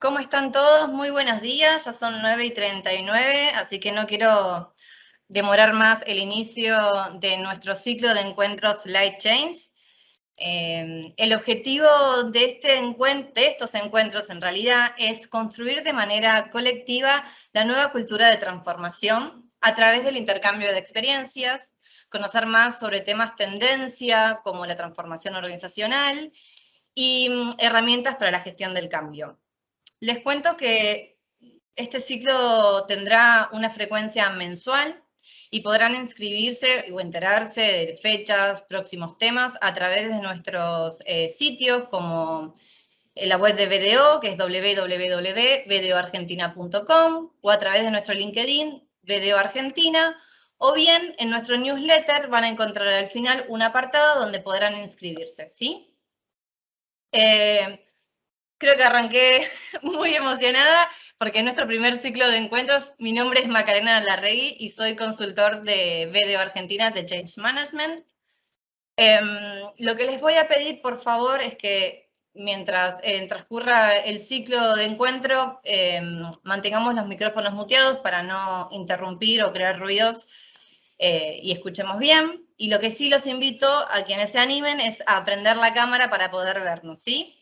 ¿Cómo están todos? Muy buenos días, ya son 9:39, así que no quiero demorar más el inicio de nuestro ciclo de encuentros Light Change. El objetivo de estos encuentros en realidad es construir de manera colectiva la nueva cultura de transformación a través del intercambio de experiencias, conocer más sobre temas tendencia como la transformación organizacional y herramientas para la gestión del cambio. Les cuento que este ciclo tendrá una frecuencia mensual y podrán inscribirse o enterarse de fechas, próximos temas a través de nuestros sitios como la web de BDO, que es www.bdoargentina.com, o a través de nuestro LinkedIn, BDO Argentina, o bien en nuestro newsletter van a encontrar al final un apartado donde podrán inscribirse, ¿sí? Creo que arranqué muy emocionada porque en nuestro primer ciclo de encuentros, mi nombre es Macarena Larregui y soy consultor de BDO Argentina de Change Management. Lo que les voy a pedir, por favor, es que mientras transcurra el ciclo de encuentro, mantengamos los micrófonos muteados para no interrumpir o crear ruidos y escuchemos bien. Y lo que sí los invito a quienes se animen es a prender la cámara para poder vernos, ¿sí?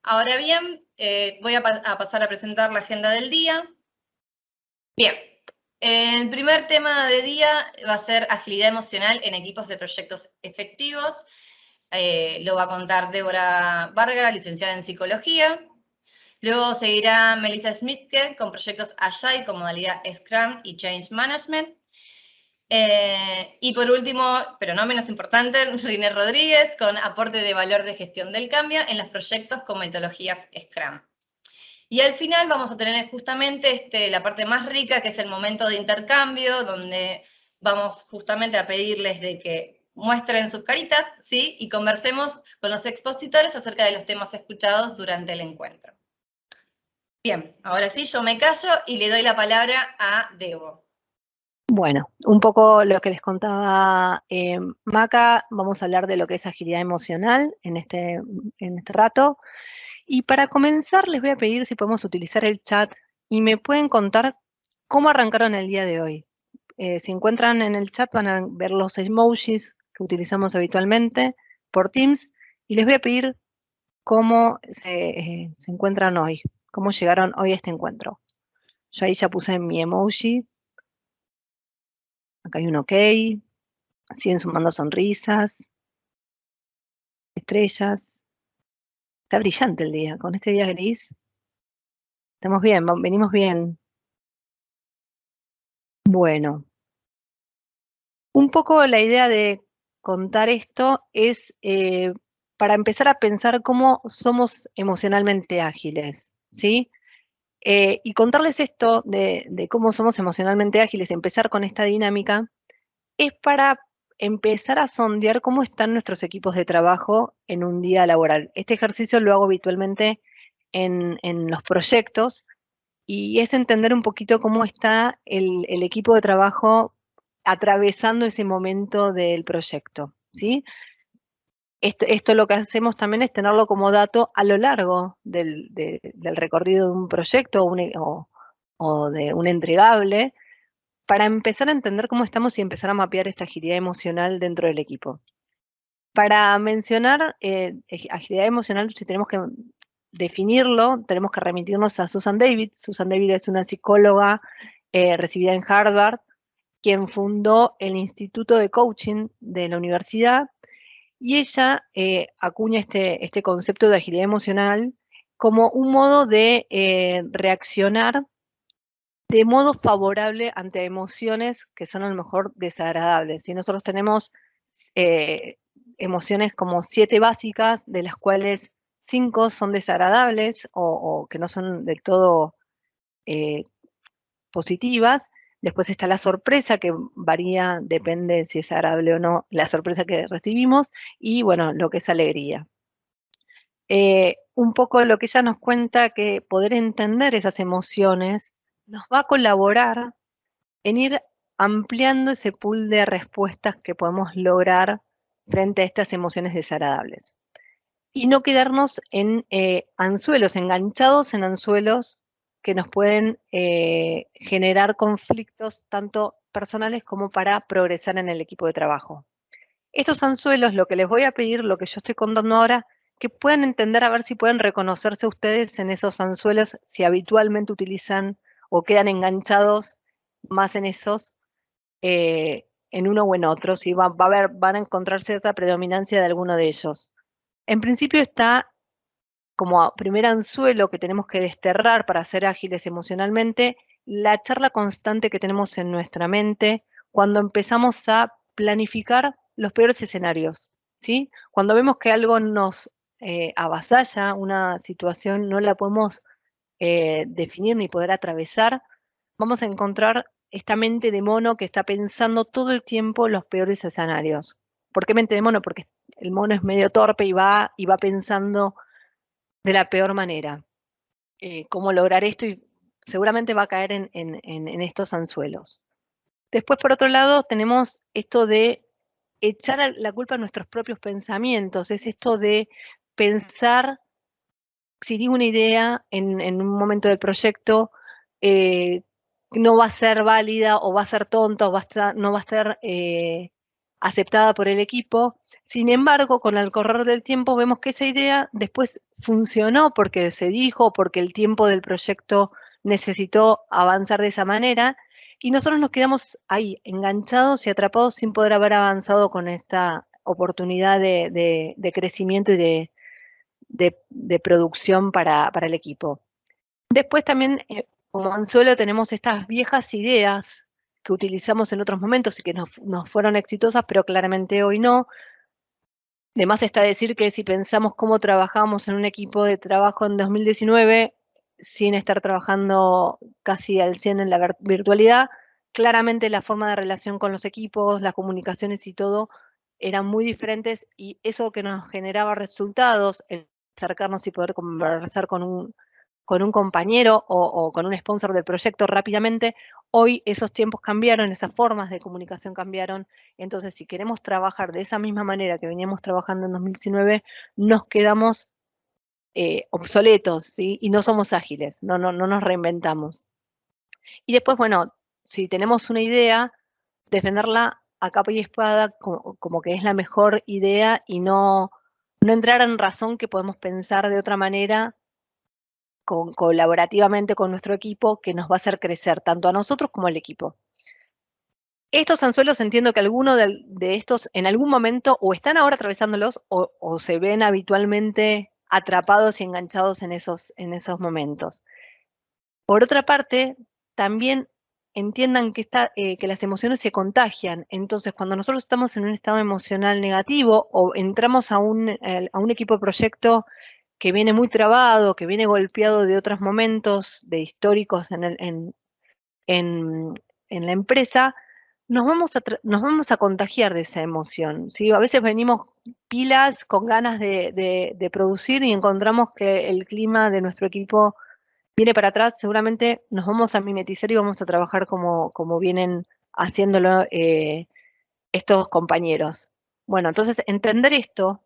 Ahora bien, voy a pasar a presentar la agenda del día. Bien, el primer tema de día va a ser agilidad emocional en equipos de proyectos efectivos. Lo va a contar Débora Vargas, licenciada en psicología. Luego seguirá Melissa Schmidtke con proyectos Agile con modalidad Scrum y Change Management. Y por último, pero no menos importante, Riner Rodríguez con aporte de valor de gestión del cambio en los proyectos con metodologías Scrum. Y al final vamos a tener justamente la parte más rica, que es el momento de intercambio, donde vamos justamente a pedirles de que muestren sus caritas, ¿sí? Y conversemos con los expositores acerca de los temas escuchados durante el encuentro. Bien, ahora sí, yo me callo y le doy la palabra a Debo. Bueno, un poco lo que les contaba Maca, vamos a hablar de lo que es agilidad emocional en este rato. Y para comenzar les voy a pedir si podemos utilizar el chat y me pueden contar cómo arrancaron el día de hoy. Si encuentran en el chat van a ver los emojis que utilizamos habitualmente por Teams y les voy a pedir cómo se encuentran hoy, cómo llegaron hoy a este encuentro. Yo ahí ya puse mi emoji. Acá hay un OK. Siguen sumando sonrisas, estrellas. Está brillante el día. Con este día gris, estamos bien, venimos bien. Bueno, un poco la idea de contar esto es para empezar a pensar cómo somos emocionalmente ágiles, ¿sí? Y contarles esto de cómo somos emocionalmente ágiles, empezar con esta dinámica, es para empezar a sondear cómo están nuestros equipos de trabajo en un día laboral. Este ejercicio lo hago habitualmente en los proyectos y es entender un poquito cómo está el equipo de trabajo atravesando ese momento del proyecto, ¿sí? Esto lo que hacemos también es tenerlo como dato a lo largo del recorrido de un proyecto o de un entregable, para empezar a entender cómo estamos y empezar a mapear esta agilidad emocional dentro del equipo. Para mencionar agilidad emocional, si tenemos que definirlo, tenemos que remitirnos a Susan David. Susan David es una psicóloga recibida en Harvard, quien fundó el Instituto de Coaching de la universidad, y ella acuña este concepto de agilidad emocional como un modo de reaccionar de modo favorable ante emociones que son a lo mejor desagradables. Si nosotros tenemos emociones como 7 básicas, de las cuales 5 son desagradables o que no son del todo positivas, después está la sorpresa, que varía, depende si es agradable o no la sorpresa que recibimos, y bueno, lo que es alegría. Un poco lo que ella nos cuenta, que poder entender esas emociones nos va a colaborar en ir ampliando ese pool de respuestas que podemos lograr frente a estas emociones desagradables. y no quedarnos en anzuelos, enganchados en anzuelos que nos pueden generar conflictos tanto personales como para progresar en el equipo de trabajo. Estos anzuelos, lo que les voy a pedir, lo que yo estoy contando ahora, que puedan entender a ver si pueden reconocerse ustedes en esos anzuelos, si habitualmente utilizan o quedan enganchados más en esos, en uno o en otro, si van a encontrar cierta predominancia de alguno de ellos. En principio está como primer anzuelo que tenemos que desterrar para ser ágiles emocionalmente, la charla constante que tenemos en nuestra mente cuando empezamos a planificar los peores escenarios, ¿sí? Cuando vemos que algo nos avasalla, una situación no la podemos definir ni poder atravesar, vamos a encontrar esta mente de mono que está pensando todo el tiempo los peores escenarios. ¿Por qué mente de mono? Porque el mono es medio torpe y va pensando de la peor manera. Cómo lograr esto y seguramente va a caer en estos anzuelos. Después, por otro lado, tenemos esto de echar la culpa a nuestros propios pensamientos, es esto de pensar, si digo una idea en un momento del proyecto, no va a ser válida o va a ser tonta o no va a estar aceptada por el equipo. Sin embargo, con el correr del tiempo vemos que esa idea después funcionó porque se dijo, porque el tiempo del proyecto necesitó avanzar de esa manera y nosotros nos quedamos ahí enganchados y atrapados sin poder haber avanzado con esta oportunidad de crecimiento y de producción para el equipo. Después también, como anzuelo, tenemos estas viejas ideas que utilizamos en otros momentos y que nos fueron exitosas, pero claramente hoy no. De más está decir que si pensamos cómo trabajamos en un equipo de trabajo en 2019, sin estar trabajando casi al 100 en la virtualidad, claramente la forma de relación con los equipos, las comunicaciones y todo eran muy diferentes y eso que nos generaba resultados, el acercarnos y poder conversar con un compañero o con un sponsor del proyecto rápidamente, hoy esos tiempos cambiaron, esas formas de comunicación cambiaron. Entonces, si queremos trabajar de esa misma manera que veníamos trabajando en 2019, nos quedamos obsoletos, ¿sí? Y no somos ágiles, no nos reinventamos. Y después, bueno, si tenemos una idea, defenderla a capa y espada como que es la mejor idea y no entrar en razón que podemos pensar de otra manera colaborativamente con nuestro equipo que nos va a hacer crecer tanto a nosotros como al equipo. Estos anzuelos entiendo que alguno de estos en algún momento o están ahora atravesándolos o se ven habitualmente atrapados y enganchados en esos momentos. Por otra parte, también entiendan que las emociones se contagian. Entonces, cuando nosotros estamos en un estado emocional negativo o entramos a un equipo de proyecto que viene muy trabado, que viene golpeado de otros momentos de históricos en la empresa, nos vamos a contagiar de esa emoción, ¿sí? A veces venimos pilas con ganas de producir y encontramos que el clima de nuestro equipo viene para atrás, seguramente nos vamos a mimetizar y vamos a trabajar como vienen haciéndolo estos compañeros. Bueno, entonces entender esto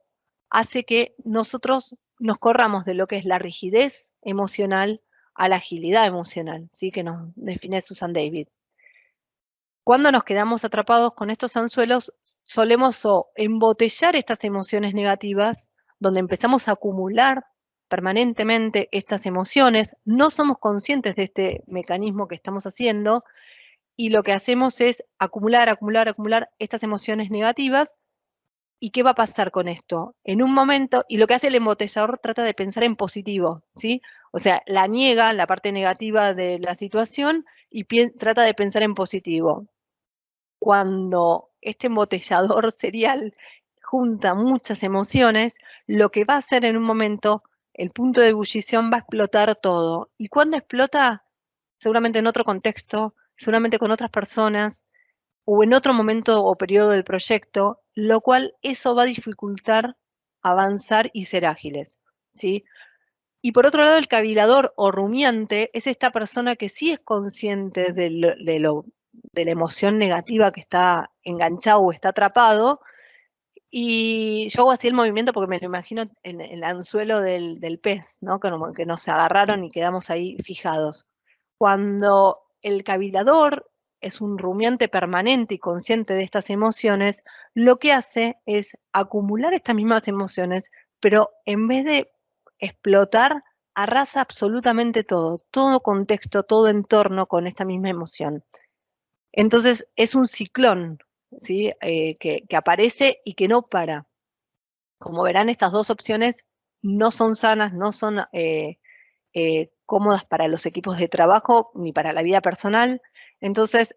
hace que nosotros nos corramos de lo que es la rigidez emocional a la agilidad emocional, ¿sí? Que nos define Susan David. Cuando nos quedamos atrapados con estos anzuelos, solemos embotellar estas emociones negativas, donde empezamos a acumular permanentemente estas emociones, no somos conscientes de este mecanismo que estamos haciendo, y lo que hacemos es acumular estas emociones negativas. ¿Y qué va a pasar con esto? En un momento, y lo que hace el embotellador trata de pensar en positivo, ¿sí? O sea, la niega la parte negativa de la situación y trata de pensar en positivo. Cuando este embotellador serial junta muchas emociones, lo que va a hacer en un momento, el punto de ebullición va a explotar todo. ¿Y cuando explota? Seguramente en otro contexto, seguramente con otras personas, o en otro momento o periodo del proyecto, lo cual eso va a dificultar avanzar y ser ágiles, ¿sí? Y por otro lado, el cavilador o rumiante es esta persona que sí es consciente de la emoción negativa que está enganchado o está atrapado Y yo hago así el movimiento porque me lo imagino en el anzuelo del pez, ¿no? Que nos agarraron y quedamos ahí fijados. Cuando el cavilador es un rumiante permanente y consciente de estas emociones, lo que hace es acumular estas mismas emociones, pero en vez de explotar, arrasa absolutamente todo, todo contexto, todo entorno con esta misma emoción. Entonces es un ciclón, ¿sí? Que aparece y que no para. Como verán, estas dos opciones no son sanas, no son cómodas para los equipos de trabajo ni para la vida personal. Entonces,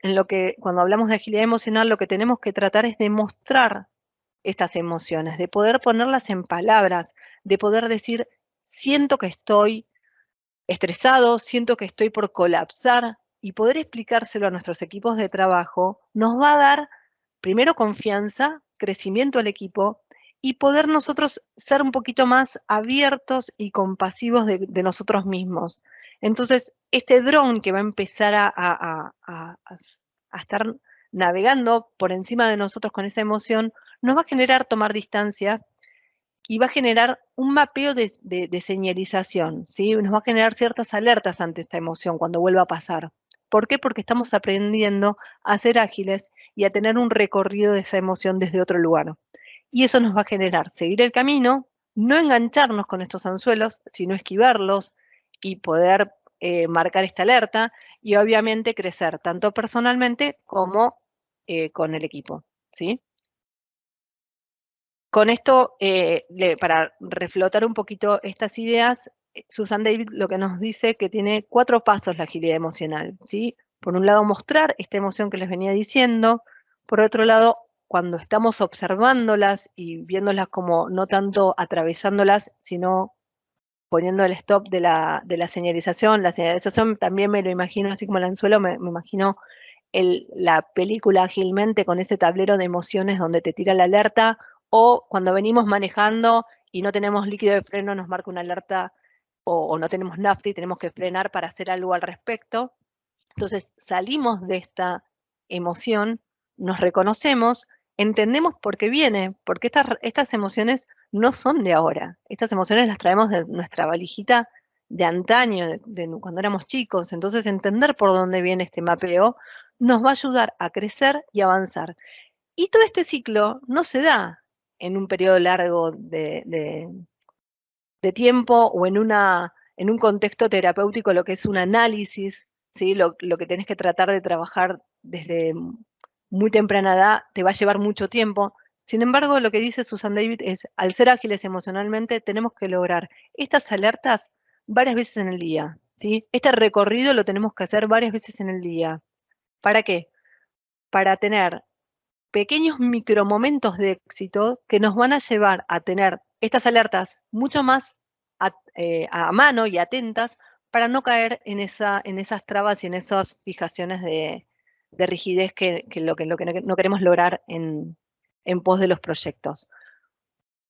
cuando hablamos de agilidad emocional, lo que tenemos que tratar es de mostrar estas emociones, de poder ponerlas en palabras, de poder decir, siento que estoy estresado, siento que estoy por colapsar, y poder explicárselo a nuestros equipos de trabajo nos va a dar, primero, confianza, crecimiento al equipo, y poder nosotros ser un poquito más abiertos y compasivos de nosotros mismos. Entonces, este dron que va a empezar a estar navegando por encima de nosotros con esa emoción, nos va a generar tomar distancia y va a generar un mapeo de señalización, ¿sí? Nos va a generar ciertas alertas ante esta emoción cuando vuelva a pasar. ¿Por qué? Porque estamos aprendiendo a ser ágiles y a tener un recorrido de esa emoción desde otro lugar. Y eso nos va a generar seguir el camino, no engancharnos con estos anzuelos, sino esquivarlos y poder marcar esta alerta y obviamente crecer tanto personalmente como con el equipo, ¿sí? Con esto, para reflotar un poquito estas ideas, Susan David lo que nos dice que tiene 4 pasos la agilidad emocional, ¿sí? Por un lado, mostrar esta emoción que les venía diciendo. Por otro lado, cuando estamos observándolas y viéndolas como no tanto atravesándolas, sino poniendo el stop de la señalización. La señalización también me lo imagino, así como el anzuelo, me imagino la película ágilmente con ese tablero de emociones donde te tira la alerta, o cuando venimos manejando y no tenemos líquido de freno, nos marca una alerta, o no tenemos nafta y tenemos que frenar para hacer algo al respecto. Entonces salimos de esta emoción, nos reconocemos, entendemos por qué viene, porque estas emociones no son de ahora. Estas emociones las traemos de nuestra valijita de antaño, de cuando éramos chicos. Entonces entender por dónde viene este mapeo nos va a ayudar a crecer y avanzar. Y todo este ciclo no se da en un periodo largo de tiempo o en un contexto terapéutico, lo que es un análisis, ¿sí? Lo que tenés que tratar de trabajar desde muy temprana edad te va a llevar mucho tiempo. Sin embargo, lo que dice Susan David es, al ser ágiles emocionalmente, tenemos que lograr estas alertas varias veces en el día, ¿sí? Este recorrido lo tenemos que hacer varias veces en el día. ¿Para qué? Para tener pequeños micromomentos de éxito que nos van a llevar a tener estas alertas mucho más a mano y atentas para no caer en esas trabas y en esas fijaciones de rigidez que no queremos lograr en pos de los proyectos.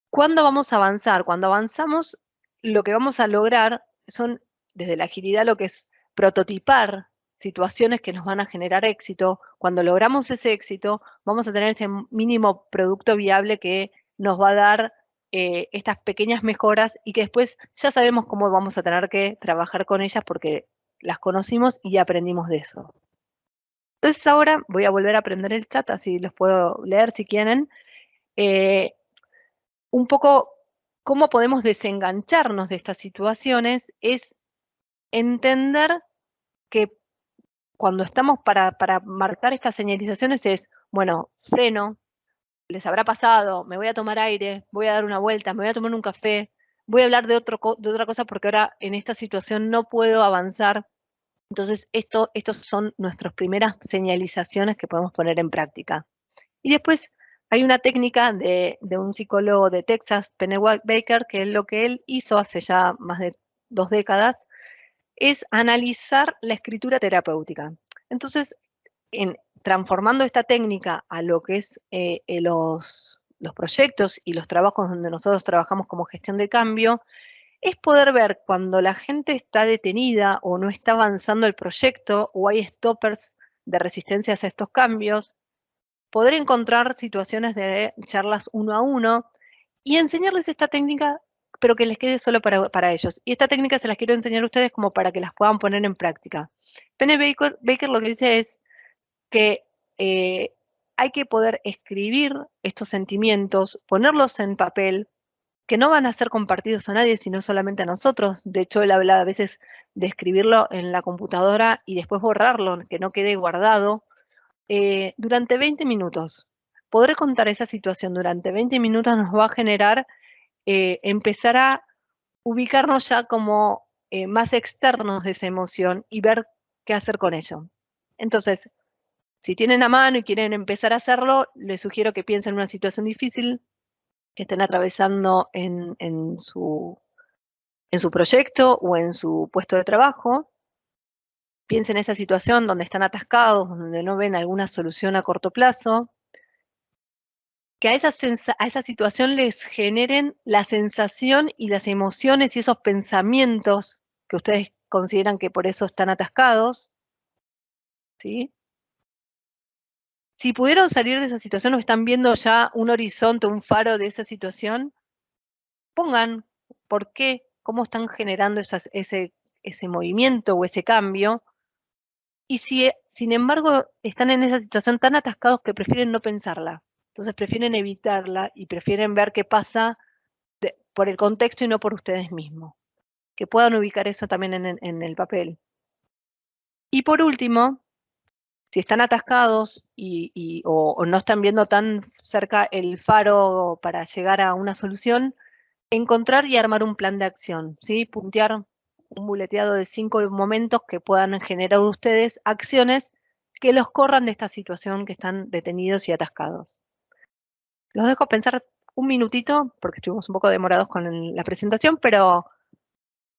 ¿Cuándo vamos a avanzar? Cuando avanzamos, lo que vamos a lograr son, desde la agilidad, lo que es prototipar situaciones que nos van a generar éxito. Cuando logramos ese éxito, vamos a tener ese mínimo producto viable que nos va a dar estas pequeñas mejoras y que después ya sabemos cómo vamos a tener que trabajar con ellas porque las conocimos y aprendimos de eso. Entonces ahora voy a volver a aprender el chat, así los puedo leer si quieren. Un poco cómo podemos desengancharnos de estas situaciones es entender que cuando estamos para marcar estas señalizaciones es, bueno, freno, les habrá pasado, me voy a tomar aire, voy a dar una vuelta, me voy a tomar un café, voy a hablar de otra cosa porque ahora en esta situación no puedo avanzar. Entonces, estos son nuestras primeras señalizaciones que podemos poner en práctica. Y después hay una técnica de un psicólogo de Texas, Penny Baker, que lo que él hizo hace ya más de 2 décadas, es analizar la escritura terapéutica. Entonces, transformando esta técnica a lo que es los proyectos y los trabajos donde nosotros trabajamos como gestión de cambio, es poder ver cuando la gente está detenida o no está avanzando el proyecto o hay stoppers de resistencias a estos cambios, poder encontrar situaciones de charlas 1 a 1 y enseñarles esta técnica, pero que les quede solo para ellos. Y esta técnica se las quiero enseñar a ustedes como para que las puedan poner en práctica. Penny Baker lo que dice es que hay que poder escribir estos sentimientos, ponerlos en papel, que no van a ser compartidos a nadie, sino solamente a nosotros. De hecho, él habla a veces de escribirlo en la computadora y después borrarlo, que no quede guardado, durante 20 minutos. Poder contar esa situación durante 20 minutos nos va a generar empezar a ubicarnos ya como más externos de esa emoción y ver qué hacer con ello. Entonces, si tienen a mano y quieren empezar a hacerlo, les sugiero que piensen en una situación difícil que estén atravesando en su proyecto o en su puesto de trabajo. Piensen en esa situación donde están atascados, donde no ven alguna solución a corto plazo. Que a esa situación les generen la sensación y las emociones y esos pensamientos que ustedes consideran que por eso están atascados, ¿sí? Si pudieron salir de esa situación o están viendo ya un horizonte, un faro de esa situación, pongan por qué, cómo están generando ese movimiento o ese cambio. Y si, sin embargo, están en esa situación tan atascados que prefieren no pensarla, entonces prefieren evitarla y prefieren ver qué pasa por el contexto y no por ustedes mismos. Que puedan ubicar eso también en el papel. Y por último, si están atascados o no están viendo tan cerca el faro para llegar a una solución, encontrar y armar un plan de acción, ¿sí? Puntear un buleteado de 5 momentos que puedan generar ustedes acciones que los corran de esta situación que están detenidos y atascados. Los dejo pensar un minutito, porque estuvimos un poco demorados con la presentación, pero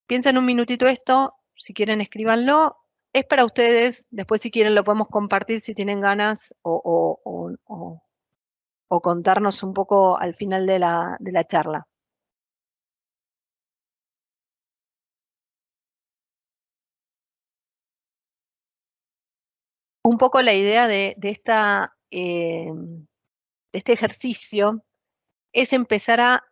piensen un minutito esto, si quieren escríbanlo, es para ustedes, después si quieren lo podemos compartir si tienen ganas o contarnos un poco al final de la charla. Un poco la idea de este ejercicio es empezar a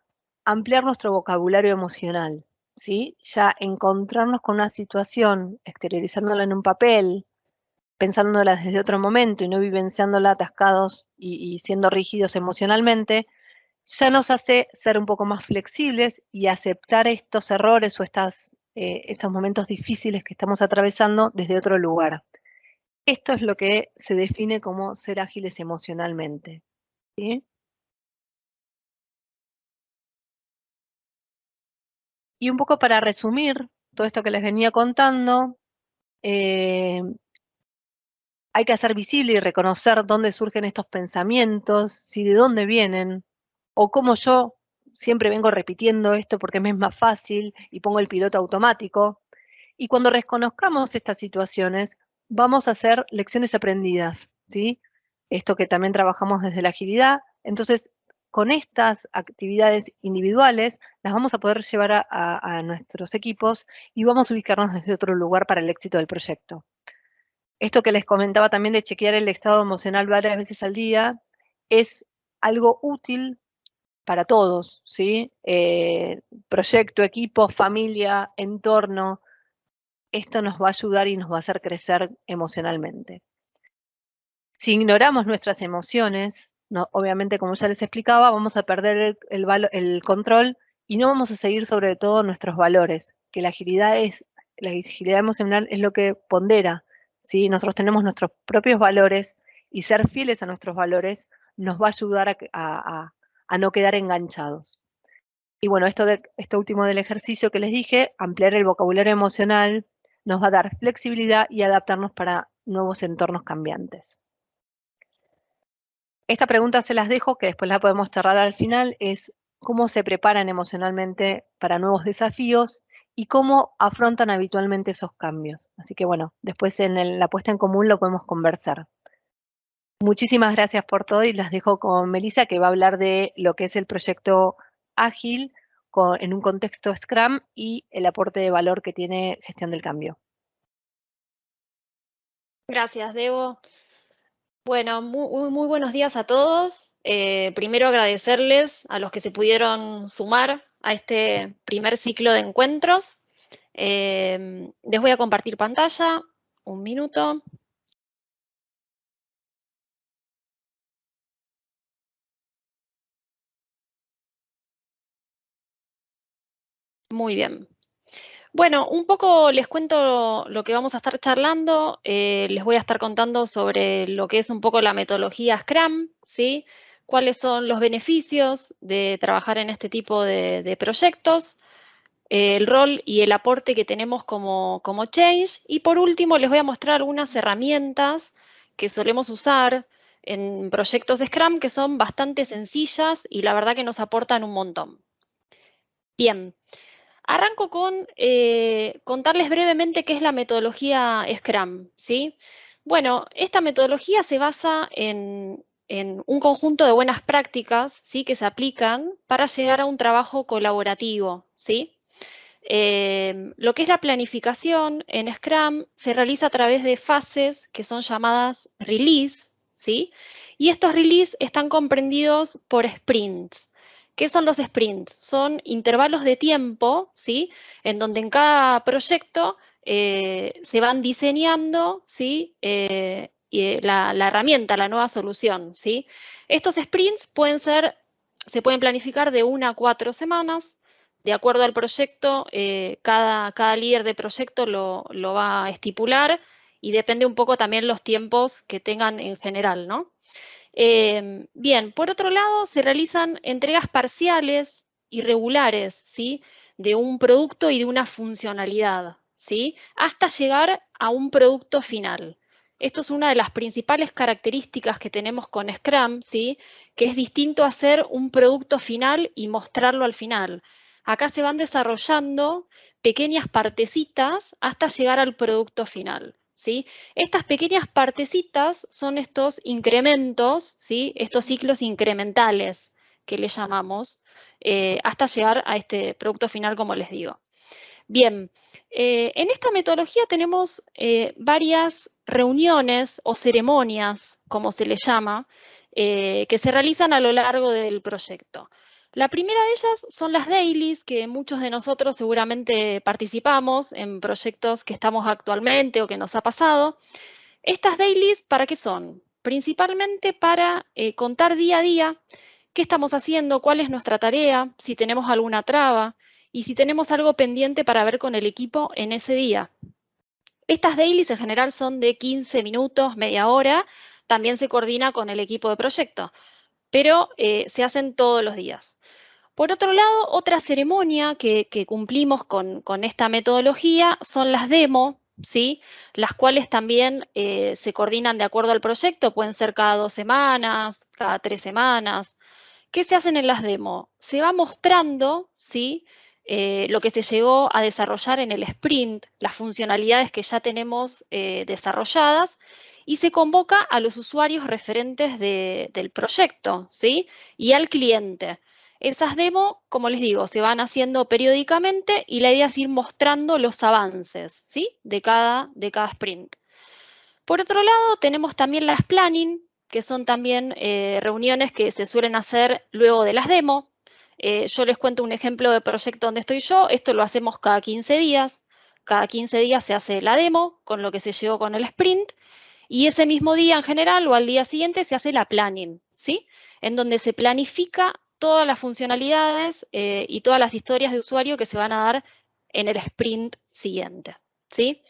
ampliar nuestro vocabulario emocional, ¿sí? Ya encontrarnos con una situación, exteriorizándola en un papel, pensándola desde otro momento y no vivenciándola atascados y siendo rígidos emocionalmente, ya nos hace ser un poco más flexibles y aceptar estos errores o estos momentos difíciles que estamos atravesando desde otro lugar. Esto es lo que se define como ser ágiles emocionalmente, ¿sí? Y un poco para resumir todo esto que les venía contando, hay que hacer visible y reconocer dónde surgen estos pensamientos, si de dónde vienen, o cómo yo siempre vengo repitiendo esto porque me es más fácil y pongo el piloto automático. Y cuando reconozcamos estas situaciones, vamos a hacer lecciones aprendidas, ¿sí? Esto que también trabajamos desde la agilidad. Entonces, con estas actividades individuales, las vamos a poder llevar a nuestros equipos y vamos a ubicarnos desde otro lugar para el éxito del proyecto. Esto que les comentaba también de chequear el estado emocional varias veces al día es algo útil para todos, ¿sí? Proyecto, equipo, familia, entorno. Esto nos va a ayudar y nos va a hacer crecer emocionalmente. Si ignoramos nuestras emociones, obviamente, como ya les explicaba, vamos a perder el control y no vamos a seguir sobre todo nuestros valores, que la agilidad emocional es lo que pondera, ¿sí? Nosotros tenemos nuestros propios valores y ser fieles a nuestros valores nos va a ayudar a no quedar enganchados. Y bueno, esto último del ejercicio que les dije, ampliar el vocabulario emocional, nos va a dar flexibilidad y adaptarnos para nuevos entornos cambiantes. Esta pregunta se las dejo, que después la podemos cerrar al final, es cómo se preparan emocionalmente para nuevos desafíos y cómo afrontan habitualmente esos cambios. Así que bueno, después en la puesta en común lo podemos conversar. Muchísimas gracias por todo y las dejo con Melissa, que va a hablar de lo que es el proyecto ágil en un contexto Scrum y el aporte de valor que tiene gestión del cambio. Gracias, Debo. Bueno, muy buenos días a todos. Primero agradecerles a los que se pudieron sumar a este primer ciclo de encuentros. Les voy a compartir pantalla, un minuto. Muy bien. Bueno, un poco les cuento lo que vamos a estar charlando. Les voy a estar contando sobre lo que es un poco la metodología Scrum, ¿sí? Cuáles son los beneficios de trabajar en este tipo de proyectos, el rol y el aporte que tenemos como Change. Y por último, les voy a mostrar algunas herramientas que solemos usar en proyectos de Scrum que son bastante sencillas y la verdad que nos aportan un montón. Bien. Arranco con contarles brevemente qué es la metodología Scrum, ¿sí? Bueno, esta metodología se basa en un conjunto de buenas prácticas, ¿sí? Que se aplican para llegar a un trabajo colaborativo, ¿sí? Lo que es la planificación en Scrum se realiza a través de fases que son llamadas release, ¿sí? Y estos release están comprendidos por sprints. ¿Qué son los sprints? Son intervalos de tiempo, ¿sí? En donde en cada proyecto se van diseñando, ¿sí? La herramienta, la nueva solución, ¿sí? Estos sprints se pueden planificar de 1 a 4 semanas. De acuerdo al proyecto, cada líder de proyecto lo va a estipular y depende un poco también los tiempos que tengan en general, ¿no? Bien, por otro lado, se realizan entregas parciales y regulares, ¿sí? De un producto y de una funcionalidad, ¿sí? Hasta llegar a un producto final. Esto es una de las principales características que tenemos con Scrum, ¿sí? Que es distinto a hacer un producto final y mostrarlo al final. Acá se van desarrollando pequeñas partecitas hasta llegar al producto final, ¿sí? Estas pequeñas partecitas son estos incrementos, ¿sí? Estos ciclos incrementales que le llamamos, hasta llegar a este producto final, como les digo. Bien, en esta metodología tenemos varias reuniones o ceremonias, como se le llama, que se realizan a lo largo del proyecto. La primera de ellas son las dailies, que muchos de nosotros seguramente participamos en proyectos que estamos actualmente o que nos ha pasado. Estas dailies, ¿para qué son? Principalmente para contar día a día qué estamos haciendo, cuál es nuestra tarea, si tenemos alguna traba y si tenemos algo pendiente para ver con el equipo en ese día. Estas dailies en general son de 15 minutos, media hora, también se coordina con el equipo de proyecto, pero se hacen todos los días. Por otro lado, otra ceremonia que cumplimos con esta metodología son las demo, ¿sí? Las cuales también se coordinan de acuerdo al proyecto, pueden ser cada 2 semanas, cada 3 semanas. ¿Qué se hacen en las demo? Se va mostrando, ¿sí? Lo que se llegó a desarrollar en el sprint, las funcionalidades que ya tenemos desarrolladas, y se convoca a los usuarios referentes del proyecto, ¿sí? Y al cliente. Esas demos, como les digo, se van haciendo periódicamente y la idea es ir mostrando los avances, ¿sí? de cada sprint. Por otro lado, tenemos también las planning, que son también reuniones que se suelen hacer luego de las demos. Yo les cuento un ejemplo de proyecto donde estoy yo. Esto lo hacemos cada 15 días. Cada 15 días se hace la demo con lo que se llegó con el sprint. Y ese mismo día en general o al día siguiente se hace la planning, ¿sí? En donde se planifica todas las funcionalidades y todas las historias de usuario que se van a dar en el sprint siguiente, ¿sí?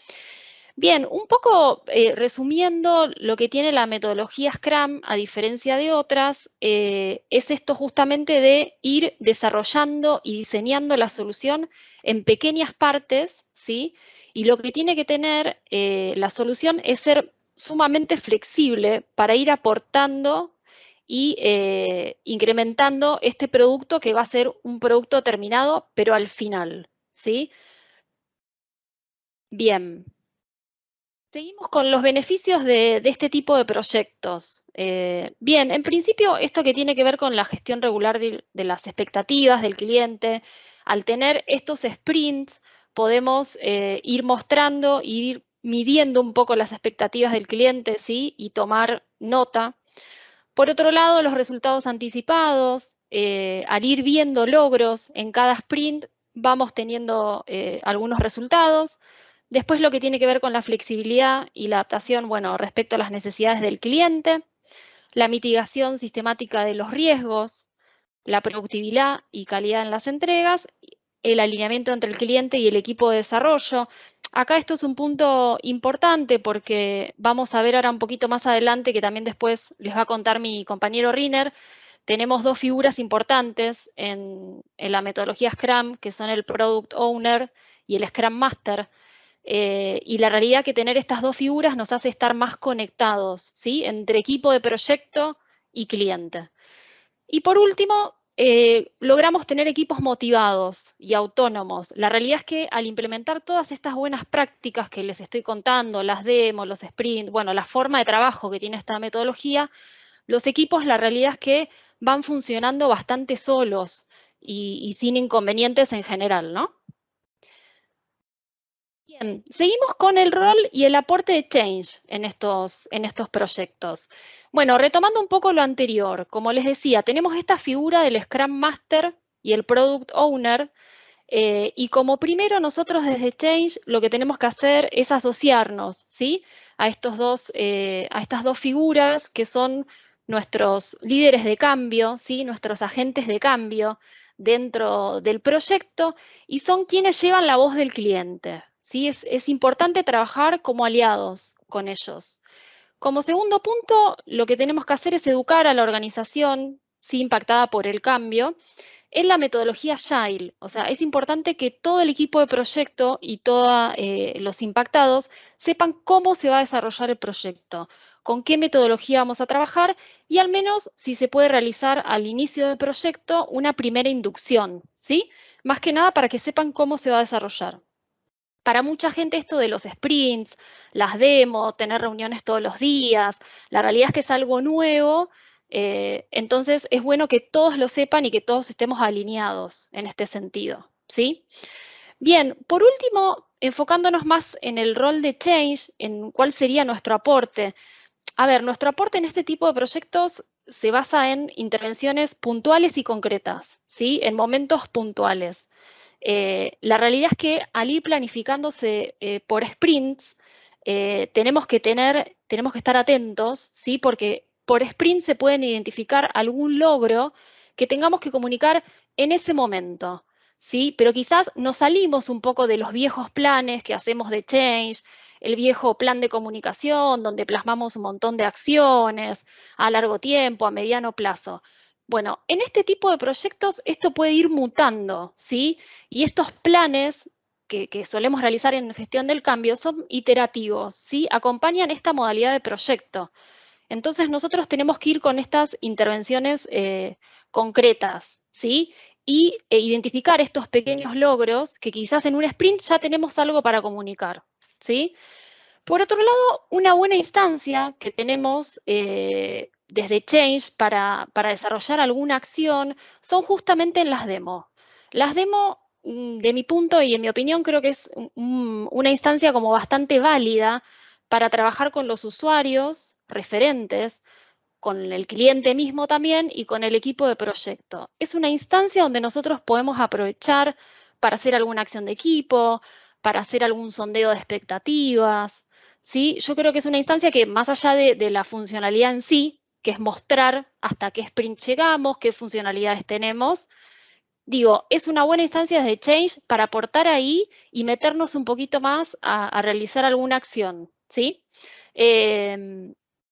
Bien, un poco resumiendo lo que tiene la metodología Scrum, a diferencia de otras, es esto justamente de ir desarrollando y diseñando la solución en pequeñas partes, ¿sí? Y lo que tiene que tener la solución es ser sumamente flexible para ir aportando y incrementando este producto que va a ser un producto terminado, pero al final, ¿sí? Bien. Seguimos con los beneficios de este tipo de proyectos. Bien, en principio, esto que tiene que ver con la gestión regular de las expectativas del cliente, al tener estos sprints, podemos ir mostrando y ir midiendo un poco las expectativas del cliente, ¿sí? Y tomar nota. Por otro lado, los resultados anticipados, al ir viendo logros en cada sprint, vamos teniendo algunos resultados. Después lo que tiene que ver con la flexibilidad y la adaptación, bueno, respecto a las necesidades del cliente, la mitigación sistemática de los riesgos, la productividad y calidad en las entregas, el alineamiento entre el cliente y el equipo de desarrollo. Acá esto es un punto importante porque vamos a ver ahora un poquito más adelante, que también después les va a contar mi compañero Riner. Tenemos dos figuras importantes en la metodología Scrum, que son el Product Owner y el Scrum Master. Y la realidad que tener estas dos figuras nos hace estar más conectados, ¿sí? Entre equipo de proyecto y cliente. Y por último, logramos tener equipos motivados y autónomos. La realidad es que al implementar todas estas buenas prácticas que les estoy contando, las demos, los sprints, bueno, la forma de trabajo que tiene esta metodología, los equipos, la realidad es que van funcionando bastante solos y sin inconvenientes en general, ¿no? Bien, seguimos con el rol y el aporte de change en estos proyectos. Bueno, retomando un poco lo anterior, como les decía, tenemos esta figura del Scrum Master y el Product Owner, y como primero nosotros desde Change lo que tenemos que hacer es asociarnos, ¿sí? a estas dos figuras que son nuestros líderes de cambio, ¿sí? Nuestros agentes de cambio dentro del proyecto, y son quienes llevan la voz del cliente, ¿sí? Es importante trabajar como aliados con ellos. Como segundo punto, lo que tenemos que hacer es educar a la organización, ¿sí? Impactada por el cambio, en la metodología Agile. O sea, es importante que todo el equipo de proyecto y todos los impactados sepan cómo se va a desarrollar el proyecto, con qué metodología vamos a trabajar y al menos si se puede realizar al inicio del proyecto una primera inducción, ¿sí? Más que nada para que sepan cómo se va a desarrollar. Para mucha gente esto de los sprints, las demos, tener reuniones todos los días, la realidad es que es algo nuevo, entonces es bueno que todos lo sepan y que todos estemos alineados en este sentido, ¿sí? Bien, por último, enfocándonos más en el rol de change, en cuál sería nuestro aporte. A ver, nuestro aporte en este tipo de proyectos se basa en intervenciones puntuales y concretas, ¿sí? En momentos puntuales. La realidad es que al ir planificándose por sprints, tenemos que estar atentos, ¿sí? Porque por sprint se pueden identificar algún logro que tengamos que comunicar en ese momento, ¿sí? Pero quizás nos salimos un poco de los viejos planes que hacemos de change, el viejo plan de comunicación, donde plasmamos un montón de acciones a largo tiempo, a mediano plazo. Bueno, en este tipo de proyectos esto puede ir mutando, ¿sí? Y estos planes que solemos realizar en gestión del cambio son iterativos, ¿sí? Acompañan esta modalidad de proyecto. Entonces nosotros tenemos que ir con estas intervenciones concretas, ¿sí? Y identificar estos pequeños logros que quizás en un sprint ya tenemos algo para comunicar, ¿sí? Por otro lado, una buena instancia que tenemos desde Change para desarrollar alguna acción son justamente en las demos. Las demos, de mi punto y en mi opinión, creo que es una instancia como bastante válida para trabajar con los usuarios referentes, con el cliente mismo también y con el equipo de proyecto. Es una instancia donde nosotros podemos aprovechar para hacer alguna acción de equipo, para hacer algún sondeo de expectativas, ¿sí? Yo creo que es una instancia que más allá de la funcionalidad en sí, que es mostrar hasta qué sprint llegamos, qué funcionalidades tenemos, digo, es una buena instancia desde Change para aportar ahí y meternos un poquito más a realizar alguna acción, ¿sí?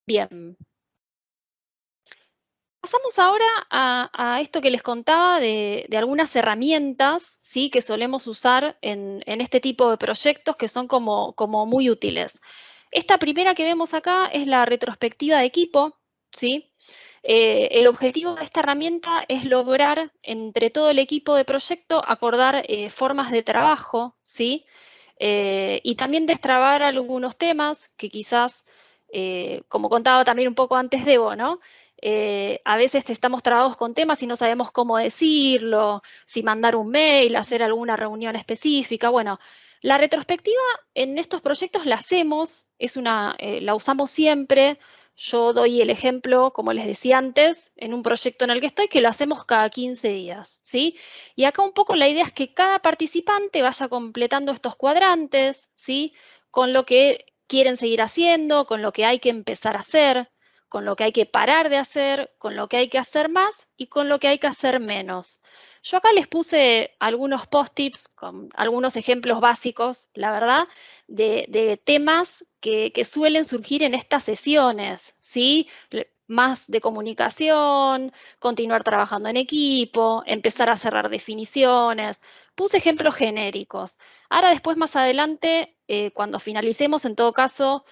Bien. Pasamos ahora a esto que les contaba de algunas herramientas, ¿sí? Que solemos usar en este tipo de proyectos que son como muy útiles. Esta primera que vemos acá es la retrospectiva de equipo, ¿sí? El objetivo de esta herramienta es lograr entre todo el equipo de proyecto acordar formas de trabajo, ¿sí? Y también destrabar algunos temas que quizás, como contaba también un poco antes Debo, ¿no? A veces estamos trabados con temas y no sabemos cómo decirlo, si mandar un mail, hacer alguna reunión específica. Bueno, La retrospectiva en estos proyectos la hacemos, la usamos siempre. Yo doy el ejemplo, como les decía antes, en un proyecto en el que estoy, que lo hacemos cada 15 días, ¿sí? Y acá un poco la idea es que cada participante vaya completando estos cuadrantes, ¿sí? Con lo que quieren seguir haciendo, con lo que hay que empezar a hacer, con lo que hay que parar de hacer, con lo que hay que hacer más y con lo que hay que hacer menos. Yo acá les puse algunos post-its con algunos ejemplos básicos, la verdad, de temas que suelen surgir en estas sesiones, ¿sí? Más de comunicación, continuar trabajando en equipo, empezar a cerrar definiciones. Puse ejemplos genéricos. Ahora después, más adelante, cuando finalicemos, en todo caso,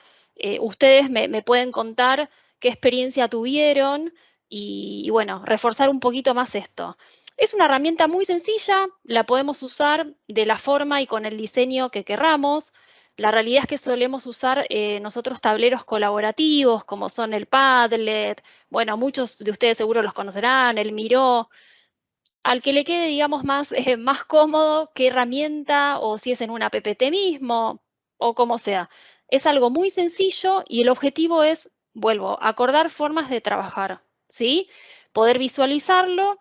ustedes me pueden contar qué experiencia tuvieron y bueno, reforzar un poquito más esto. Es una herramienta muy sencilla, la podemos usar de la forma y con el diseño que querramos. La realidad es que solemos usar nosotros tableros colaborativos como son el Padlet, bueno, muchos de ustedes seguro los conocerán, el Miro. Al que le quede, digamos, más cómodo qué herramienta o si es en una PPT mismo o como sea. Es algo muy sencillo y el objetivo es, vuelvo, acordar formas de trabajar, ¿sí? Poder visualizarlo,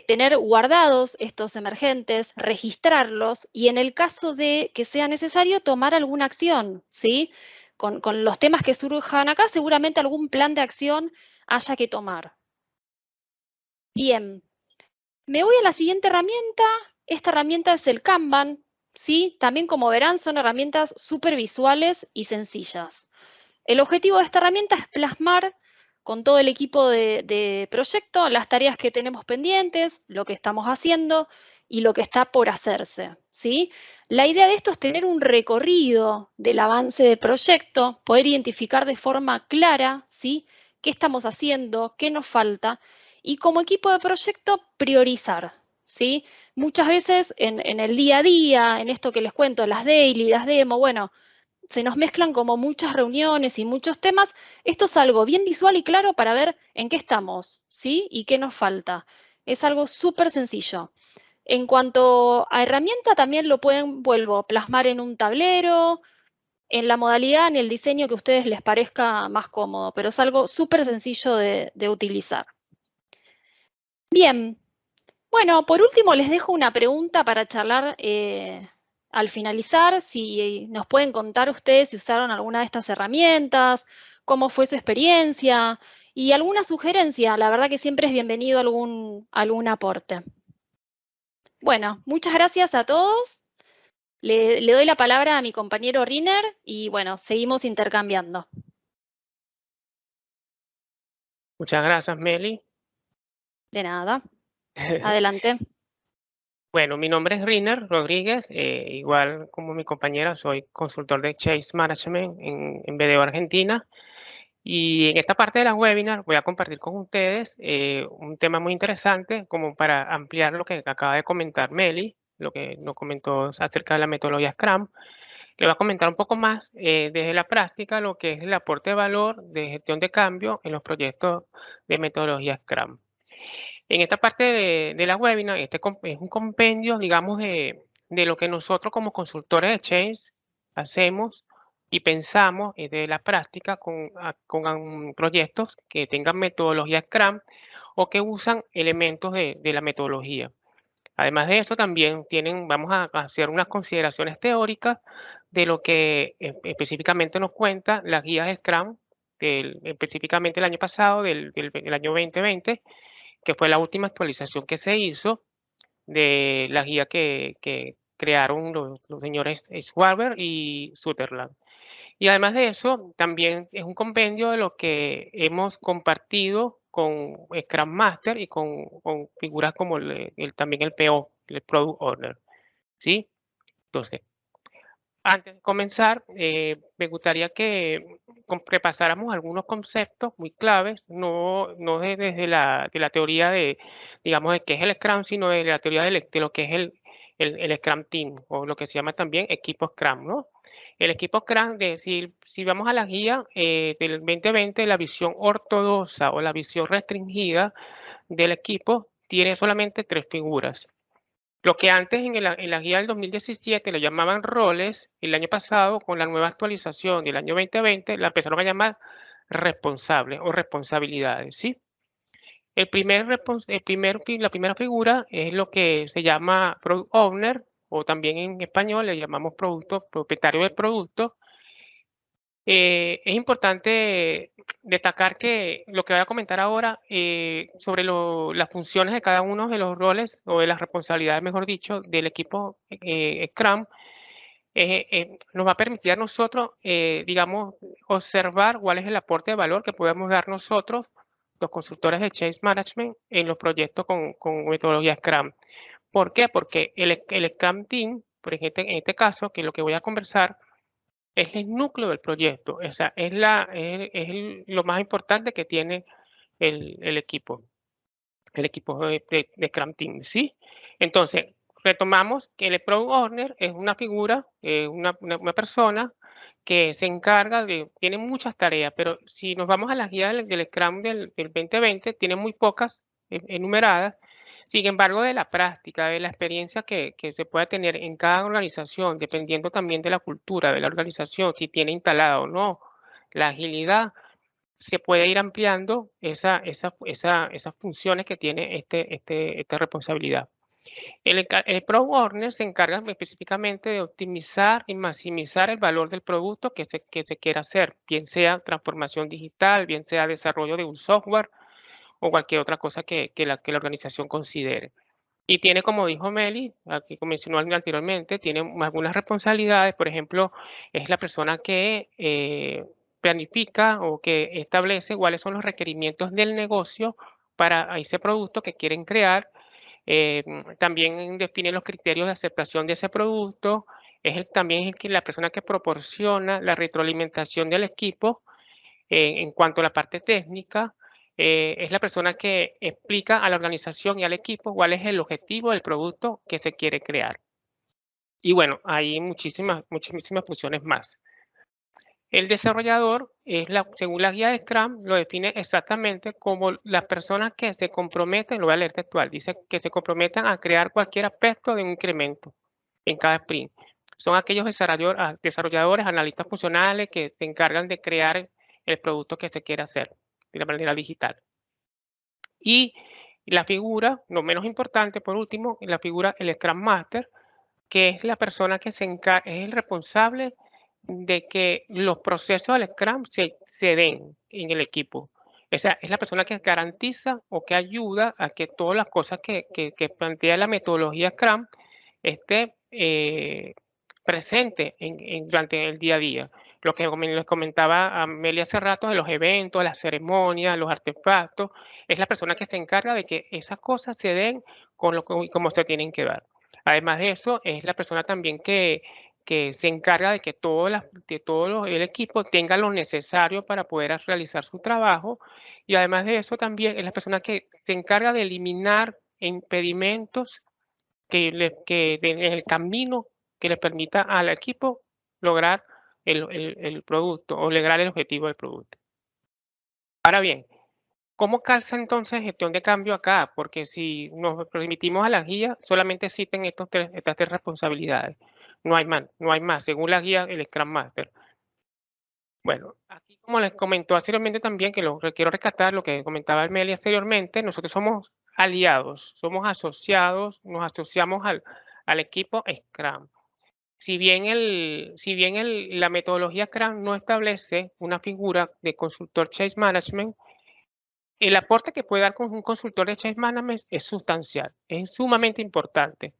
tener guardados estos emergentes, registrarlos y en el caso de que sea necesario tomar alguna acción, ¿sí? Con los temas que surjan acá, seguramente algún plan de acción haya que tomar. Bien, me voy a la siguiente herramienta. Esta herramienta es el Kanban, ¿sí? También, como verán, son herramientas súper visuales y sencillas. El objetivo de esta herramienta es plasmar con todo el equipo de proyecto las tareas que tenemos pendientes, lo que estamos haciendo y lo que está por hacerse, ¿sí? La idea de esto es tener un recorrido del avance del proyecto, poder identificar de forma clara, ¿sí? Qué estamos haciendo, qué nos falta y como equipo de proyecto priorizar, ¿sí? Muchas veces en el día a día, en esto que les cuento, las daily, las demo, bueno, se nos mezclan como muchas reuniones y muchos temas. Esto es algo bien visual y claro para ver en qué estamos, ¿sí? Y qué nos falta. Es algo súper sencillo. En cuanto a herramienta, también lo pueden, vuelvo, plasmar en un tablero, en la modalidad, en el diseño que a ustedes les parezca más cómodo, pero es algo súper sencillo de utilizar. Bien, bueno, por último les dejo una pregunta para charlar al finalizar, si nos pueden contar ustedes si usaron alguna de estas herramientas, cómo fue su experiencia y alguna sugerencia. La verdad que siempre es bienvenido algún aporte. Bueno, muchas gracias a todos. Le doy la palabra a mi compañero Riner y bueno, seguimos intercambiando. Muchas gracias, Meli. De nada. Adelante. Bueno, mi nombre es Riner Rodríguez, igual como mi compañera, soy consultor de Chase Management en BDO Argentina. Y en esta parte de la webinar voy a compartir con ustedes un tema muy interesante como para ampliar lo que acaba de comentar Meli, lo que nos comentó acerca de la metodología Scrum. Le voy a comentar un poco más desde la práctica lo que es el aporte de valor de gestión de cambio en los proyectos de metodología Scrum. En esta parte de la webinar, es un compendio, digamos, de lo que nosotros como consultores de Change hacemos y pensamos de la práctica con proyectos que tengan metodología Scrum o que usan elementos de la metodología. Además de eso, también vamos a hacer unas consideraciones teóricas de lo que específicamente nos cuenta las guías Scrum, específicamente el año pasado, del año 2020, que fue la última actualización que se hizo de la guía que crearon los señores Schwarber y Sutherland. Y además de eso, también es un compendio de lo que hemos compartido con Scrum Master y con figuras como también el PO, el Product Owner. ¿Sí? Entonces, antes de comenzar, me gustaría que repasáramos algunos conceptos muy claves, no desde la teoría de, digamos, de qué es el Scrum, sino de la teoría de lo que es el Scrum Team, o lo que se llama también equipo Scrum, ¿no? El equipo Scrum, si vamos a la guía del 2020, la visión ortodoxa o la visión restringida del equipo tiene solamente 3 figuras. Lo que antes en la guía del 2017 lo llamaban roles, el año pasado con la nueva actualización del año 2020 la empezaron a llamar responsables o responsabilidades, ¿sí? La primera figura es lo que se llama Product Owner, o también en español le llamamos propietario del producto. Es importante destacar que lo que voy a comentar ahora sobre las funciones de cada uno de los roles o de las responsabilidades, mejor dicho, del equipo Scrum, nos va a permitir a nosotros, digamos, observar cuál es el aporte de valor que podemos dar nosotros, los consultores de Change Management, en los proyectos con metodología Scrum. ¿Por qué? Porque el Scrum Team, en este caso, que es lo que voy a conversar, es el núcleo del proyecto, o sea, es lo más importante que tiene el equipo de Scrum Team, ¿sí? Entonces, retomamos que el Product Owner es una figura, una persona que se encarga tiene muchas tareas, pero si nos vamos a las guías del Scrum del 2020, tiene muy pocas enumeradas. Sin embargo, de la práctica, de la experiencia que se puede tener en cada organización, dependiendo también de la cultura de la organización, si tiene instalada o no la agilidad, se puede ir ampliando esas funciones que tiene esta responsabilidad. El Product Owner se encarga específicamente de optimizar y maximizar el valor del producto que se quiera hacer, bien sea transformación digital, bien sea desarrollo de un software o cualquier otra cosa que la organización considere. Y tiene, como dijo Meli, aquí mencionó anteriormente, tiene algunas responsabilidades, por ejemplo, es la persona que planifica o que establece cuáles son los requerimientos del negocio para ese producto que quieren crear. También define los criterios de aceptación de ese producto. También es la persona que proporciona la retroalimentación del equipo en cuanto a la parte técnica. Es la persona que explica a la organización y al equipo cuál es el objetivo del producto que se quiere crear. Y bueno, hay muchísimas funciones más. El desarrollador, según la guía de Scrum, lo define exactamente como las personas que se comprometen, lo voy a leer textual, dice que se comprometan a crear cualquier aspecto de un incremento en cada sprint. Son aquellos desarrolladores, analistas funcionales que se encargan de crear el producto que se quiere hacer de la manera digital. Y la figura, no menos importante, por último, la figura, el Scrum Master, que es la persona que es el responsable de que los procesos del Scrum se den en el equipo. O sea, es la persona que garantiza o que ayuda a que todas las cosas que plantea la metodología Scrum esté presente durante el día a día. Lo que les comentaba a Amelia hace rato de los eventos, las ceremonias, los artefactos, es la persona que se encarga de que esas cosas se den como se tienen que dar. Además de eso, es la persona también que se encarga de que todo el equipo tenga lo necesario para poder realizar su trabajo. Y además de eso, también es la persona que se encarga de eliminar impedimentos en el camino que le permita al equipo lograr el producto o lograr el objetivo del producto. Ahora bien, ¿cómo calza entonces gestión de cambio acá? Porque si nos remitimos a la guía, solamente existen estas tres responsabilidades. No hay más, según la guía del Scrum Master. Bueno, aquí como les comentó anteriormente también, que quiero rescatar lo que comentaba Amelia anteriormente, nosotros somos aliados, somos asociados, nos asociamos al equipo Scrum. Si bien la metodología Scrum no establece una figura de consultor Change Management, el aporte que puede dar con un consultor de Change Management es sustancial, es sumamente importante,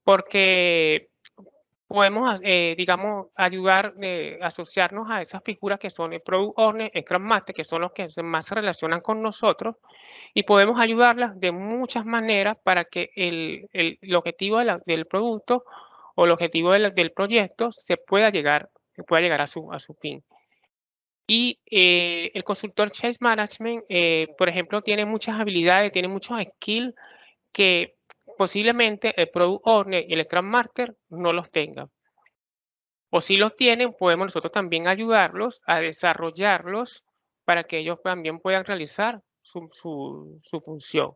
porque podemos, digamos, ayudar, asociarnos a esas figuras que son el Product Owner, el Scrum Master, que son los que más se relacionan con nosotros, y podemos ayudarlas de muchas maneras para que el objetivo del producto o el objetivo del proyecto se pueda llegar a su fin. Y el consultor Change Management, por ejemplo, tiene muchas habilidades, tiene muchos skills que posiblemente el Product Owner y el Scrum Master no los tengan. O si los tienen, podemos nosotros también ayudarlos a desarrollarlos para que ellos también puedan realizar su función.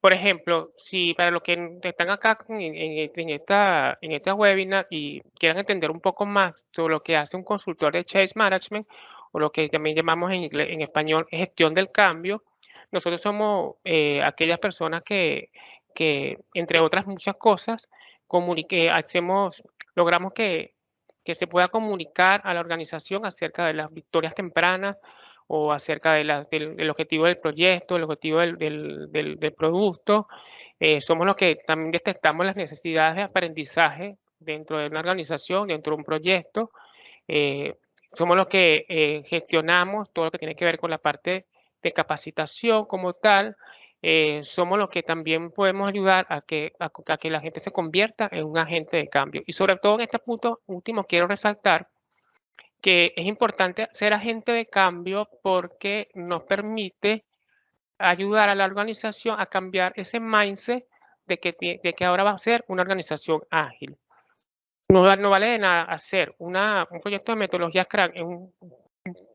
Por ejemplo, si para los que están acá en esta webinar y quieran entender un poco más sobre lo que hace un consultor de Change Management, o lo que también llamamos en español gestión del cambio, nosotros somos aquellas personas que, entre otras muchas cosas, logramos que se pueda comunicar a la organización acerca de las victorias tempranas, o acerca del objetivo del proyecto, el objetivo del producto. Somos los que también detectamos las necesidades de aprendizaje dentro de una organización, dentro de un proyecto. Somos los que gestionamos todo lo que tiene que ver con la parte de capacitación como tal. Somos los que también podemos ayudar a que la gente se convierta en un agente de cambio. Y sobre todo en este punto último quiero resaltar que es importante ser agente de cambio porque nos permite ayudar a la organización a cambiar ese mindset de que ahora va a ser una organización ágil. No vale de nada hacer un proyecto de metodología Scrum en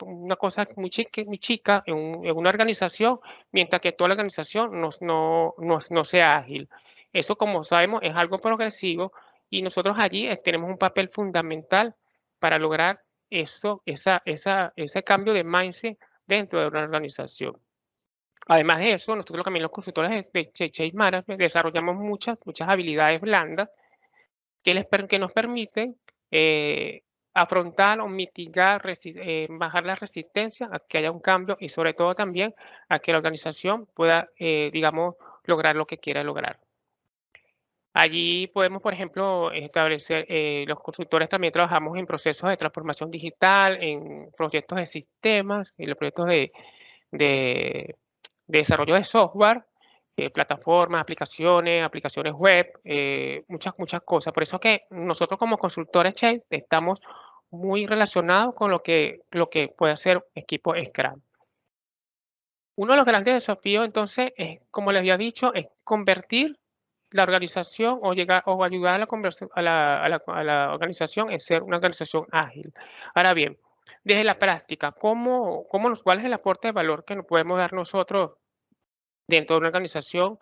una cosa muy chica en una organización, mientras que toda la organización no sea ágil. Eso, como sabemos, es algo progresivo y nosotros allí tenemos un papel fundamental para lograr ese cambio de mindset dentro de una organización. Además de eso, nosotros también los consultores de Change Management desarrollamos muchas habilidades blandas que nos permiten afrontar o mitigar, bajar la resistencia a que haya un cambio y sobre todo también a que la organización pueda, digamos, lograr lo que quiera lograr. Allí podemos, por ejemplo, establecer, los consultores también trabajamos en procesos de transformación digital, en proyectos de sistemas, en los proyectos de desarrollo de software, plataformas, aplicaciones web, muchas cosas. Por eso que nosotros como consultores Change estamos muy relacionados con lo que puede hacer equipo Scrum. Uno de los grandes desafíos, entonces, es, como les había dicho, es convertir la organización o ayudar a la organización en ser una organización ágil. Ahora bien, desde la práctica, ¿cuál es el aporte de valor que nos podemos dar nosotros dentro de una organización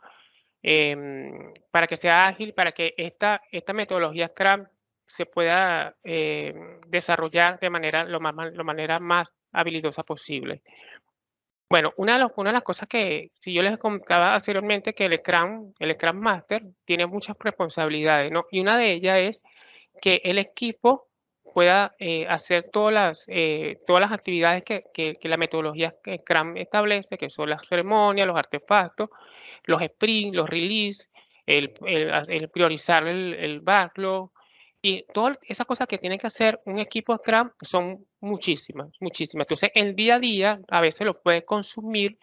para que sea ágil, para que esta metodología Scrum se pueda desarrollar de manera más habilidosa posible? Bueno, una de las cosas que, si yo les comentaba anteriormente, que el Scrum Master tiene muchas responsabilidades, ¿no? Y una de ellas es que el equipo pueda hacer todas las actividades que la metodología Scrum establece, que son las ceremonias, los artefactos, los sprints, los release, el priorizar el backlog, y todas esas cosas que tiene que hacer un equipo Scrum son muchísimas. Entonces, el día a día a veces lo puedes consumir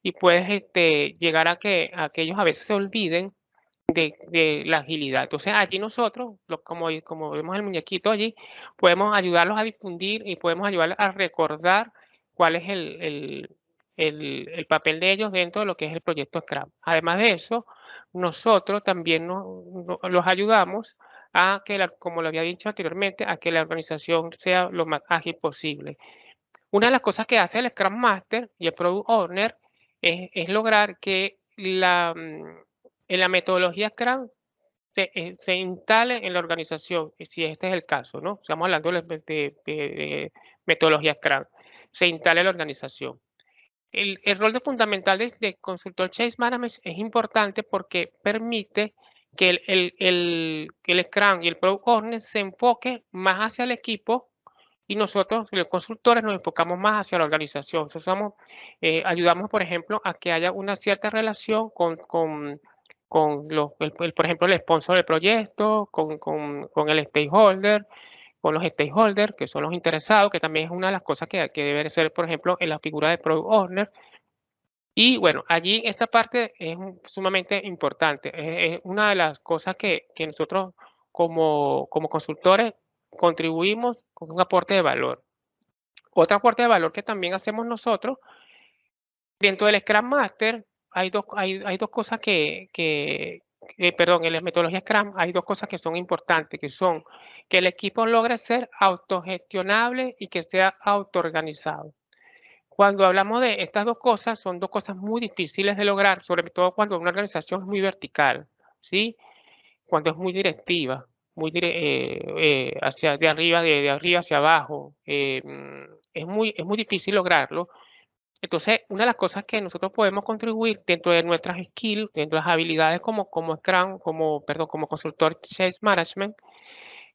y puedes llegar a que ellos a veces se olviden de la agilidad. Entonces, allí nosotros, como vemos el muñequito allí, podemos ayudarlos a difundir y podemos ayudarlos a recordar cuál es el papel de ellos dentro de lo que es el proyecto Scrum. Además de eso, nosotros también los ayudamos a que, como lo había dicho anteriormente, a que la organización sea lo más ágil posible. Una de las cosas que hace el Scrum Master y el Product Owner es lograr que en la metodología Scrum se instale en la organización, si este es el caso, ¿no? Estamos hablando de metodología Scrum, se instale en la organización. El rol fundamental de consultor Change Management es importante porque permite que el Scrum y el Product Owner se enfoque más hacia el equipo y nosotros, los consultores, nos enfocamos más hacia la organización. Entonces, ayudamos, por ejemplo, a que haya una cierta relación con por ejemplo, el sponsor del proyecto, con el stakeholder, con los stakeholders, que son los interesados, que también es una de las cosas que debe ser, por ejemplo, en la figura de Product Owner. Y bueno, allí esta parte es sumamente importante. Es una de las cosas que nosotros como consultores contribuimos con un aporte de valor. Otro aporte de valor que también hacemos nosotros, dentro del Scrum Master, hay dos cosas perdón, en la metodología Scrum hay dos cosas que son importantes, que son que el equipo logre ser autogestionable y que sea autoorganizado. cuando hablamos de estas dos cosas, son dos cosas muy difíciles de lograr, sobre todo cuando una organización es muy vertical, ¿sí? Cuando es muy directiva, muy hacia de arriba hacia abajo, es muy difícil lograrlo. Entonces, una de las cosas que nosotros podemos contribuir dentro de nuestras skills, dentro de las habilidades como Scrum, como consultor Change Management,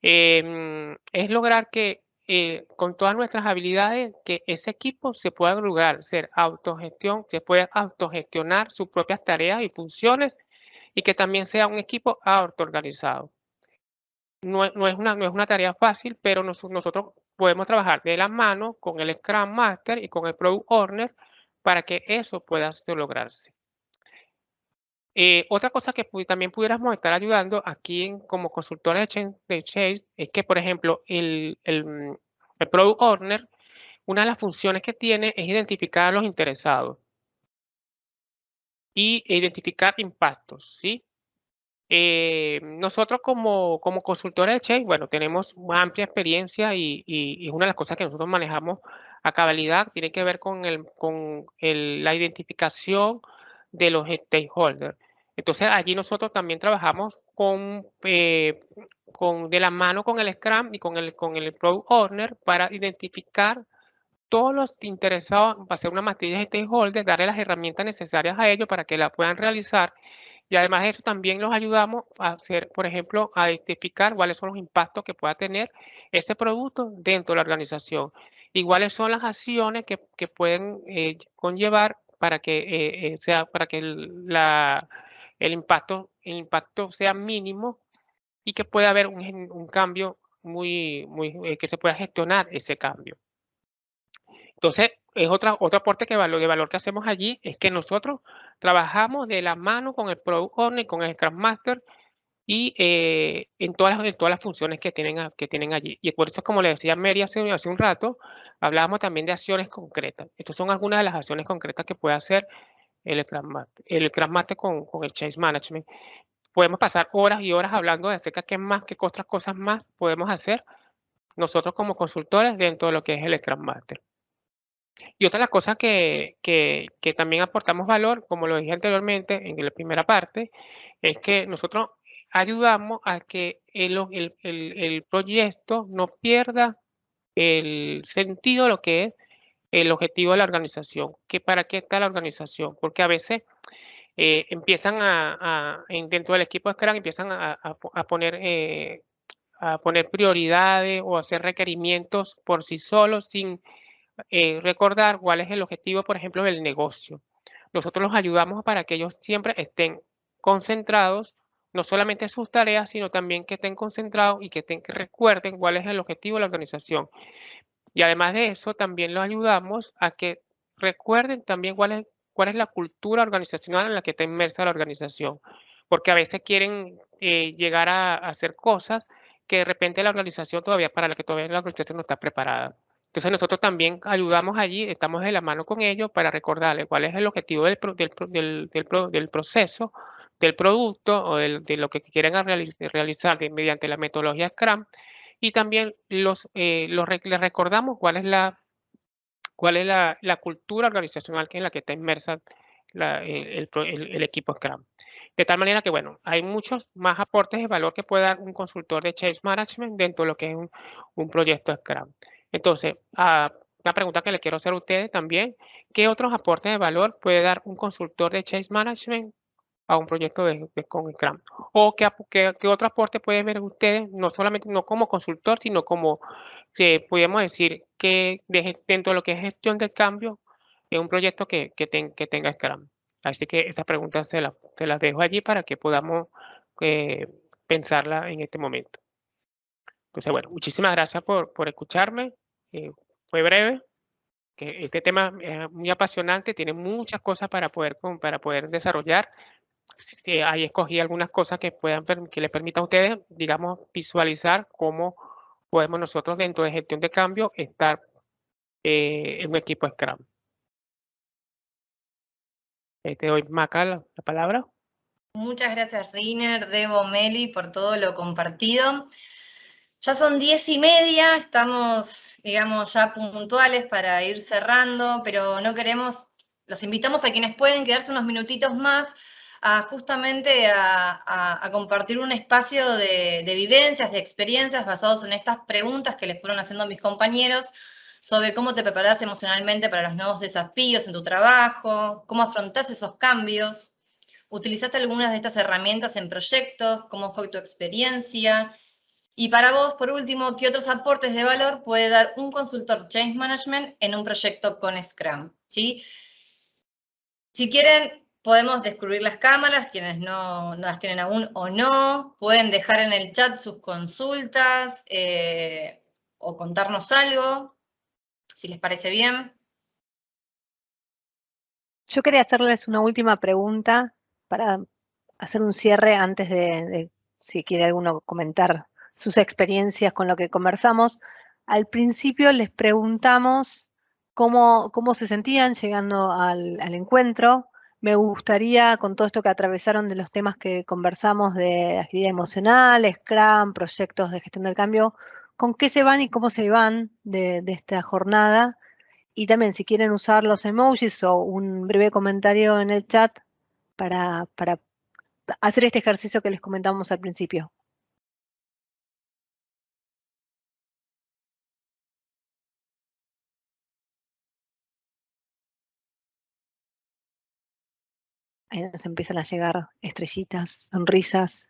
es lograr que con todas nuestras habilidades, que ese equipo se pueda lograr ser autogestión, se pueda autogestionar sus propias tareas y funciones y que también sea un equipo autoorganizado. No es una tarea fácil, pero nosotros podemos trabajar de la mano con el Scrum Master y con el Product Owner para que eso pueda lograrse. Otra cosa que también pudiéramos estar ayudando aquí como consultores de Change es que, por ejemplo, el Product Owner, una de las funciones que tiene es identificar a los interesados y identificar impactos, ¿sí? Nosotros como consultores de Change, bueno, tenemos una amplia experiencia y una de las cosas que nosotros manejamos a cabalidad tiene que ver con la identificación de los stakeholders. Entonces, allí nosotros también trabajamos de la mano con el Scrum y con el Product Owner para identificar todos los interesados, para hacer una matriz de stakeholders, darle las herramientas necesarias a ellos para que la puedan realizar. Y además de eso, también los ayudamos a hacer, por ejemplo, a identificar cuáles son los impactos que pueda tener ese producto dentro de la organización y cuáles son las acciones que pueden conllevar para que el impacto sea mínimo y que pueda haber un cambio que se pueda gestionar ese cambio. Entonces, es otro aporte de valor que hacemos allí, es que nosotros trabajamos de la mano con el Product Owner y con el Scrum Master y en todas las funciones que tienen allí. Y por eso, como le decía Mary hace un rato, hablábamos también de acciones concretas. Estas son algunas de las acciones concretas que puede hacer el Scrum Master con el Change Management. Podemos pasar horas y horas hablando de acerca de qué otras cosas más podemos hacer nosotros como consultores dentro de lo que es el Scrum Master. Y otra de las cosas que también aportamos valor, como lo dije anteriormente en la primera parte, es que nosotros ayudamos a que el proyecto no pierda el sentido de lo que es el objetivo de la organización, que para qué está la organización, porque a veces empiezan dentro del equipo de Scrum empiezan a poner prioridades o hacer requerimientos por sí solos sin recordar cuál es el objetivo, por ejemplo, del negocio. Nosotros los ayudamos para que ellos siempre estén concentrados, no solamente en sus tareas, sino también que estén concentrados y que recuerden cuál es el objetivo de la organización. Y además de eso, también los ayudamos a que recuerden también cuál es la cultura organizacional en la que está inmersa la organización. Porque a veces quieren llegar a hacer cosas que de repente para la que todavía la organización no está preparada. Entonces nosotros también ayudamos allí, estamos de la mano con ellos para recordarles cuál es el objetivo del proceso, del producto o de lo que quieren realizar mediante la metodología Scrum. Y también les recordamos cuál es la cultura organizacional en la que está inmersa el equipo Scrum. De tal manera que, bueno, hay muchos más aportes de valor que puede dar un consultor de Change Management dentro de lo que es un proyecto Scrum. Entonces, una pregunta que le quiero hacer a ustedes también, ¿qué otros aportes de valor puede dar un consultor de Change Management a un proyecto con Scrum? ¿O qué otro aporte pueden ver ustedes, no solamente no como consultor, sino como que podemos decir que dentro de lo que es gestión del cambio, es un proyecto que tenga Scrum? Así que esa pregunta se las dejo allí para que podamos pensarla en este momento. Entonces, bueno, muchísimas gracias por escucharme. Fue breve, que este tema es muy apasionante, tiene muchas cosas para poder desarrollar. Ahí escogí algunas cosas que les permitan a ustedes, digamos, visualizar cómo podemos nosotros dentro de gestión de cambio estar en un equipo Scrum. Te doy, Maca, la palabra. Muchas gracias, Riner, Debo, Meli, por todo lo compartido. Ya son 10:30, estamos, digamos, ya puntuales para ir cerrando, pero no queremos, los invitamos a quienes pueden quedarse unos minutitos más justamente a compartir un espacio de vivencias, de experiencias basados en estas preguntas que les fueron haciendo mis compañeros sobre cómo te preparás emocionalmente para los nuevos desafíos en tu trabajo, cómo afrontás esos cambios. ¿Utilizaste algunas de estas herramientas en proyectos? ¿Cómo fue tu experiencia? Y para vos, por último, ¿qué otros aportes de valor puede dar un consultor Change Management en un proyecto con Scrum? ¿Sí? Si quieren, podemos descubrir las cámaras, quienes no las tienen aún o no. Pueden dejar en el chat sus consultas o contarnos algo, si les parece bien. Yo quería hacerles una última pregunta para hacer un cierre antes de si quiere alguno comentar sus experiencias con lo que conversamos. Al principio les preguntamos cómo se sentían llegando al encuentro. Me gustaría, con todo esto que atravesaron de los temas que conversamos de agilidad emocional, Scrum, proyectos de gestión del cambio, ¿con qué se van y cómo se van de esta jornada? Y también si quieren usar los emojis o un breve comentario en el chat para hacer este ejercicio que les comentamos al principio. Ahí nos empiezan a llegar estrellitas, sonrisas,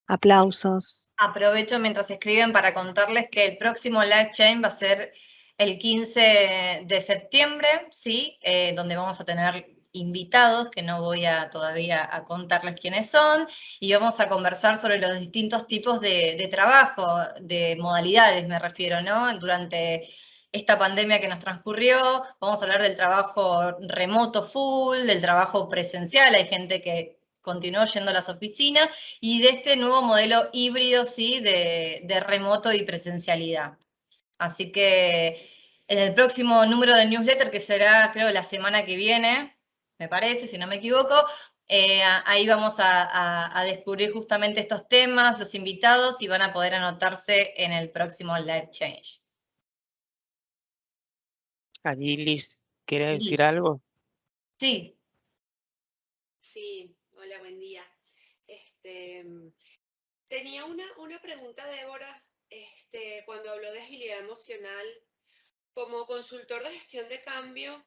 aplausos. Aprovecho mientras escriben para contarles que el próximo Live Chain va a ser el 15 de septiembre, ¿sí? Donde vamos a tener invitados, que no voy todavía a contarles quiénes son, y vamos a conversar sobre los distintos tipos de trabajo, de modalidades me refiero, ¿no? Durante esta pandemia que nos transcurrió, vamos a hablar del trabajo remoto full, del trabajo presencial, hay gente que continuó yendo a las oficinas, y de este nuevo modelo híbrido, ¿sí? De remoto y presencialidad. Así que en el próximo número del newsletter, que será, creo, la semana que viene, me parece, si no me equivoco, ahí vamos a descubrir justamente estos temas, los invitados, y van a poder anotarse en el próximo Live Change. Allí Liz, ¿quiere decir Liz. algo? Sí. Sí, hola, buen día. Tenía una pregunta, Débora, cuando habló de agilidad emocional. Como consultor de gestión de cambio,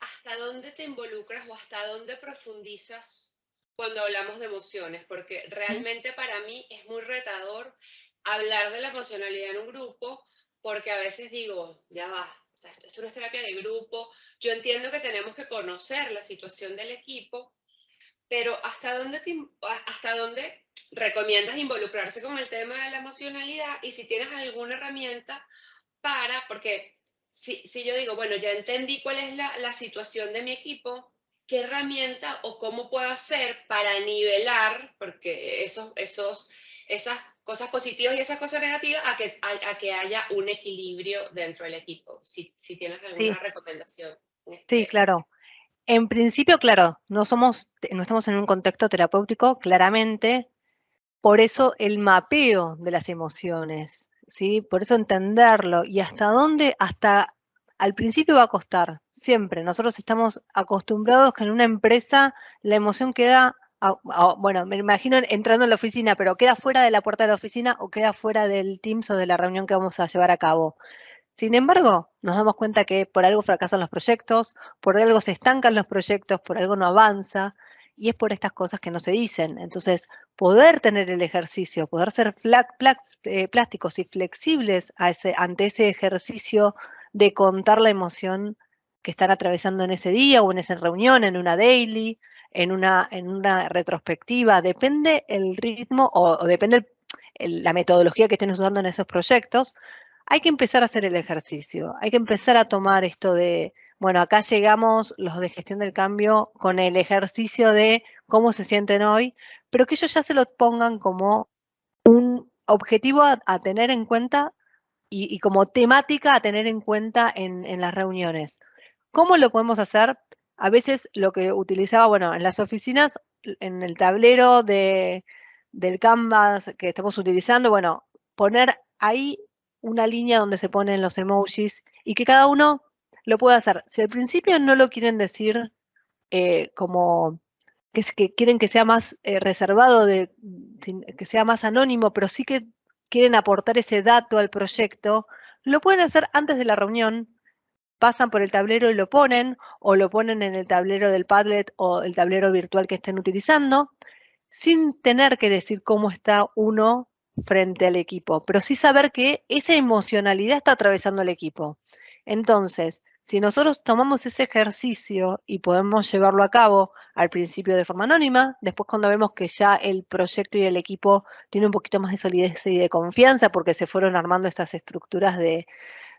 ¿hasta dónde te involucras o hasta dónde profundizas cuando hablamos de emociones? Porque realmente para mí es muy retador hablar de la emocionalidad en un grupo, porque a veces digo, ya va, o sea, esto no es terapia de grupo. Yo entiendo que tenemos que conocer la situación del equipo, pero ¿hasta dónde recomiendas involucrarse con el tema de la emocionalidad? Y si tienes alguna herramienta porque si yo digo, bueno, ya entendí cuál es la situación de mi equipo, ¿qué herramienta o cómo puedo hacer para nivelar, porque esas cosas positivas y esas cosas negativas, a que haya un equilibrio dentro del equipo? Si tienes alguna recomendación. Sí, claro. En principio, claro, no estamos en un contexto terapéutico, claramente. Por eso el mapeo de las emociones, ¿sí? Por eso entenderlo. Y hasta dónde, hasta al principio va a costar, siempre. Nosotros estamos acostumbrados que en una empresa la emoción queda, bueno, me imagino entrando en la oficina, pero queda fuera de la puerta de la oficina o queda fuera del Teams o de la reunión que vamos a llevar a cabo. Sin embargo, nos damos cuenta que por algo fracasan los proyectos, por algo se estancan los proyectos, por algo no avanza, y es por estas cosas que no se dicen. Entonces, poder tener el ejercicio, poder ser plásticos y flexibles ante ese ejercicio de contar la emoción que están atravesando en ese día o en esa reunión, en una daily, en una retrospectiva, depende el ritmo o depende la metodología que estén usando en esos proyectos. Hay que empezar a hacer el ejercicio, hay que empezar a tomar esto de, bueno, acá llegamos los de gestión del cambio con el ejercicio de cómo se sienten hoy, pero que ellos ya se lo pongan como un objetivo a tener en cuenta y como temática a tener en cuenta en las reuniones. ¿Cómo lo podemos hacer? A veces lo que utilizaba, bueno, en las oficinas, en el tablero del Canvas que estamos utilizando, bueno, poner ahí una línea donde se ponen los emojis y que cada uno lo pueda hacer. Si al principio no lo quieren decir como que quieren que sea más reservado, que sea más anónimo, pero sí que quieren aportar ese dato al proyecto, lo pueden hacer antes de la reunión, pasan por el tablero y lo ponen, o lo ponen en el tablero del Padlet o el tablero virtual que estén utilizando, sin tener que decir cómo está uno frente al equipo, pero sí saber que esa emocionalidad está atravesando el equipo. Entonces, si nosotros tomamos ese ejercicio y podemos llevarlo a cabo al principio de forma anónima, después cuando vemos que ya el proyecto y el equipo tienen un poquito más de solidez y de confianza porque se fueron armando esas estructuras de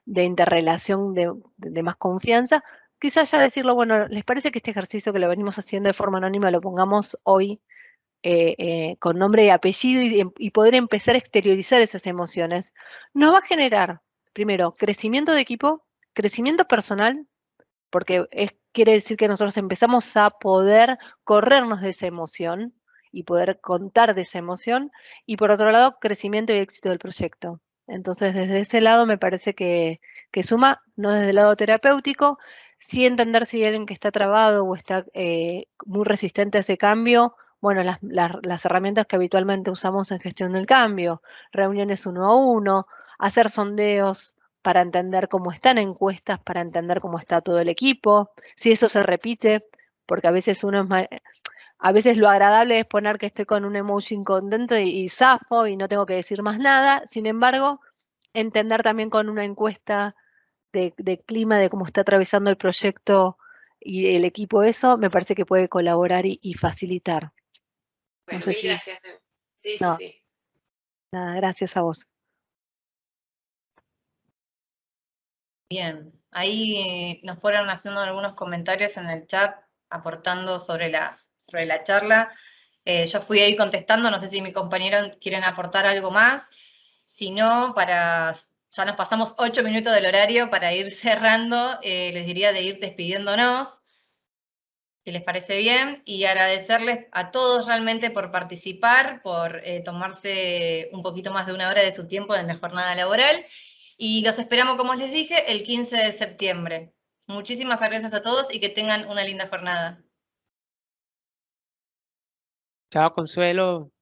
interrelación de más confianza, quizás ya decirlo, bueno, ¿les parece que este ejercicio que lo venimos haciendo de forma anónima lo pongamos hoy con nombre y apellido y poder empezar a exteriorizar esas emociones? Nos va a generar, primero, crecimiento de equipo, crecimiento personal, porque quiere decir que nosotros empezamos a poder corrernos de esa emoción y poder contar de esa emoción, y por otro lado, crecimiento y éxito del proyecto. Entonces, desde ese lado me parece que suma, no desde el lado terapéutico, sí entender si hay alguien que está trabado o está muy resistente a ese cambio. Bueno, las herramientas que habitualmente usamos en gestión del cambio, reuniones 1 a 1, hacer sondeos para entender cómo están encuestas, para entender cómo está todo el equipo, si eso se repite, porque a veces a veces lo agradable es poner que estoy con un emoji contento y zafo y no tengo que decir más nada. Sin embargo, entender también con una encuesta de clima, de cómo está atravesando el proyecto y el equipo eso, me parece que puede colaborar y facilitar. Bueno, No sé mil gracias. Sí, no, sí. nada, gracias a vos. Bien, ahí nos fueron haciendo algunos comentarios en el chat aportando sobre la charla. Yo fui ahí contestando, no sé si mis compañeros quieren aportar algo más. Si no, ya nos pasamos 8 minutos del horario para ir cerrando, les diría de ir despidiéndonos, si les parece bien, y agradecerles a todos realmente por participar, por tomarse un poquito más de 1 hora de su tiempo en la jornada laboral. Y los esperamos, como les dije, el 15 de septiembre. Muchísimas gracias a todos y que tengan una linda jornada. Chao, Consuelo.